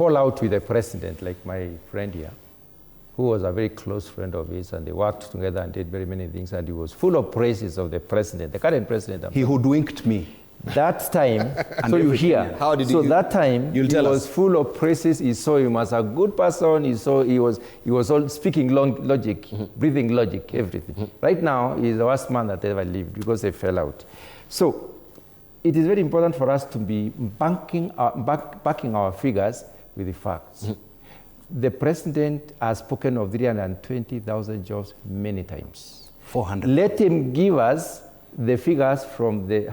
fall out with the president, like my friend here, who was a very close friend of his, and they worked together and did very many things, and he was full of praises of the president, the current president. He hoodwinked me. That time, so you hear. How did so that time, he was full of praises. He saw him as a good person. He was all speaking logic, breathing logic, everything. Right now, he's the worst man that ever lived because they fell out. So it is very important for us to be backing our figures with the facts. The president has spoken of 320,000 jobs many times. 400. Let him give us the figures from the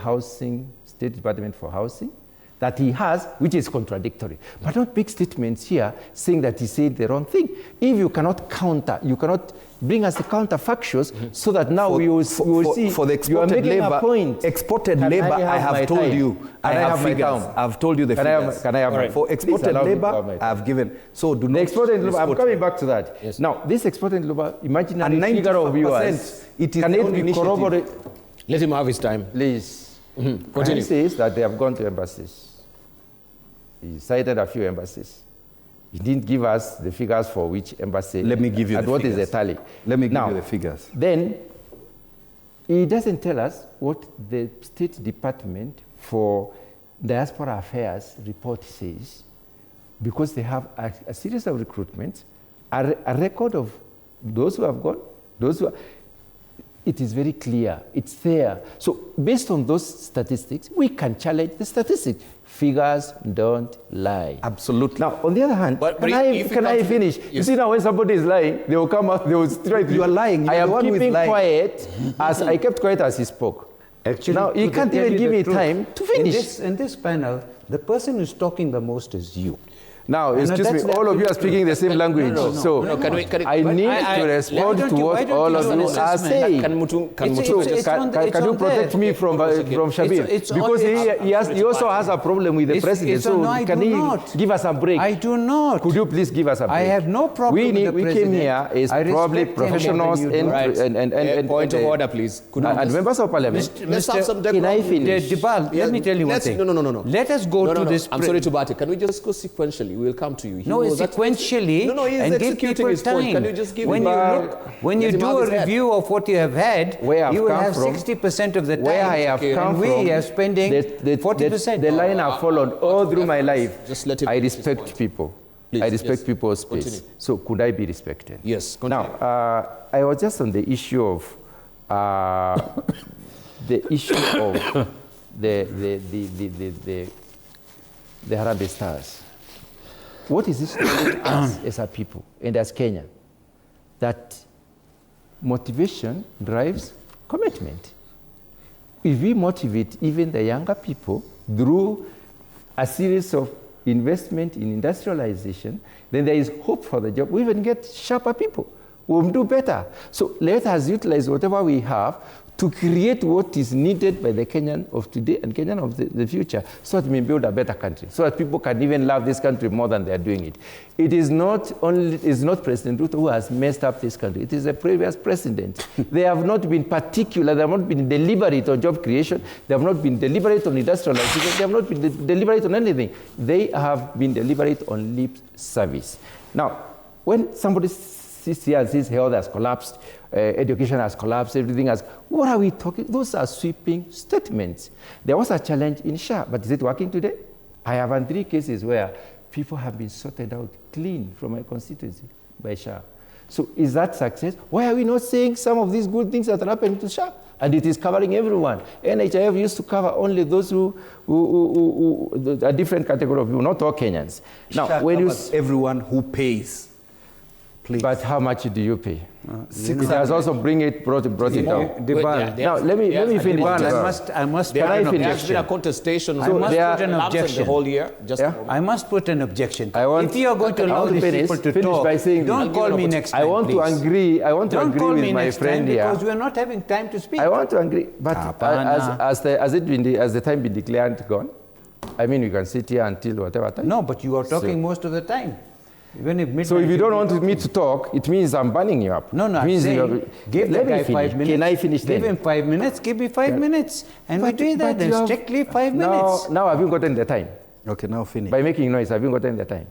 State Department for Housing that he has, which is contradictory. But not big statements here saying that he said the wrong thing. If you cannot counter, you cannot bring us the counterfactuals so that now we will see for the exported labor. Exported labor, I have told you. I have figures. I've told you the figures. Can I have for exported labor, I've given. So do not. Exported labor, I'm coming back to that. Yes. Now, this exported labor, imagine a figure of viewers. It is can it be corroborated? Let him have his time. Please. Continue. He says that they have gone to embassies. He cited a few embassies. He didn't give us the figures for which embassy. Let me give you the figures. What is the tally? Let me give you the figures. Then, he doesn't tell us what the State Department for Diaspora Affairs report says, because they have a series of recruitments, a record of those who have gone, those who are. It is very clear. It's there. So based on those statistics, we can challenge the statistics. Figures don't lie. Absolutely. Now, on the other hand, can I finish? Yes. You see now when somebody is lying, they will come out, they will try to... You are lying. I am keeping quiet as I kept quiet as he spoke. Actually, now, you can't even give me time to finish. In this panel, the person who's talking the most is you. Now, excuse me, all of you are speaking the same language. So I need to respond to what all of you are saying. Can you protect me from Shabir? Because he also has a problem with the president. So can he give us a break? I do not. Could you please give us a break? I have no problem with the president. We came here as probably professionals and point of order, please. And members of parliament. Let's have some decorum. Can I finish? Let me tell you one thing. No. Let us go to this. I'm sorry to Bati. Can we just go sequentially? We will come to you. No, sequentially, and give people time. Can you just give when you do a review of what you have had, you will have 60% of the time. Where I have come from, we are spending 40%. The line I've followed all through my life. Just let him I respect people. Please, I respect people's space. Continue. So could I be respected? Yes, continue. Now, I was just on the issue of the Harambee Stars. What is this to us as a people and as Kenya? That motivation drives commitment. If we motivate even the younger people through a series of investment in industrialization, then there is hope for the job. We even get sharper people who will do better. So let us utilize whatever we have to create what is needed by the Kenyan of today and Kenyan of the future, so that we build a better country, so that people can even love this country more than they are doing it. It is not President Ruto who has messed up this country. It is the previous president. They have not been particular, they have not been deliberate on job creation, they have not been deliberate on industrialization, they have not been deliberate on anything. They have been deliberate on lip service. Now, when somebody sits here and says health has collapsed, education has collapsed, everything has... What are we talking? Those are sweeping statements. There was a challenge in SHA, but is it working today? I have had 3 cases where people have been sorted out clean from my constituency by SHA. So is that success? Why are we not saying some of these good things that are happening to SHA? And it is covering everyone. NHIF used to cover only those who a different category of people, not all Kenyans. Now, SHA when covers everyone who pays. Please. But how much do you pay? It has also brought it down. Now let me finish. I must. There's been a contestation. I must put an objection. The whole year. I must put an objection. If you are going to allow these people to talk, by saying don't call me next time. I want to agree with my friend here because we are not having time to speak. I want to agree, but as the time been declared gone, I mean we can sit here until whatever time. No, but you are talking most of the time. Even if so if you don't want me to talk, it means I'm banning you up. No, I'm saying, give the guy 5 minutes. Can I finish then? Give him 5 minutes, give me 5 minutes. And we do that, then strictly 5 minutes. Now have you gotten the time? Okay, now finish. By making noise, have you gotten the time?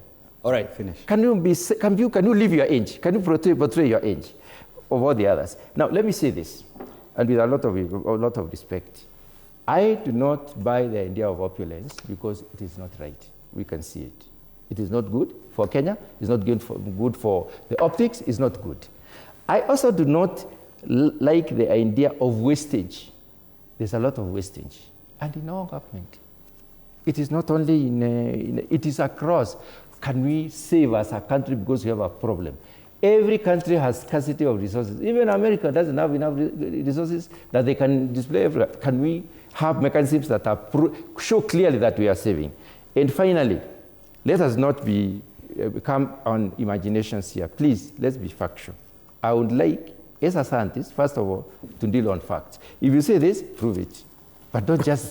All right, finish. Can you live your age? Can you portray your age over the others? Now, let me say this, and with a lot of respect. I do not buy the idea of opulence because it is not right. We can see it. It is not good for Kenya. It's not good for the optics. It's not good. I also do not like the idea of wastage. There's a lot of wastage. And in our government, it is not only it is across. Can we save as a country because we have a problem? Every country has scarcity of resources. Even America doesn't have enough resources that they can display everywhere. Can we have mechanisms that show clearly that we are saving? And finally, let us not become on imaginations here. Please, let's be factual. I would like, as a scientist, first of all, to deal on facts. If you say this, prove it. But don't just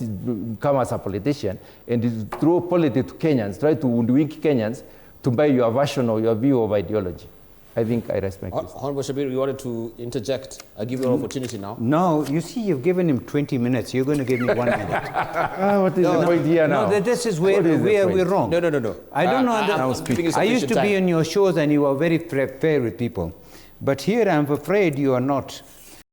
come as a politician and throw politics to Kenyans, try to hoodwink Kenyans to buy your version or your view of ideology. I think I respect this. Honorable Shabir, you wanted to interject. I give you an opportunity now. No, you see, you've given him 20 minutes. You're going to give me 1 minute. What is the point here now? No, this is where we're wrong. No. I don't know. I used to be on your shows and you were very fair with people. But here I'm afraid you are not.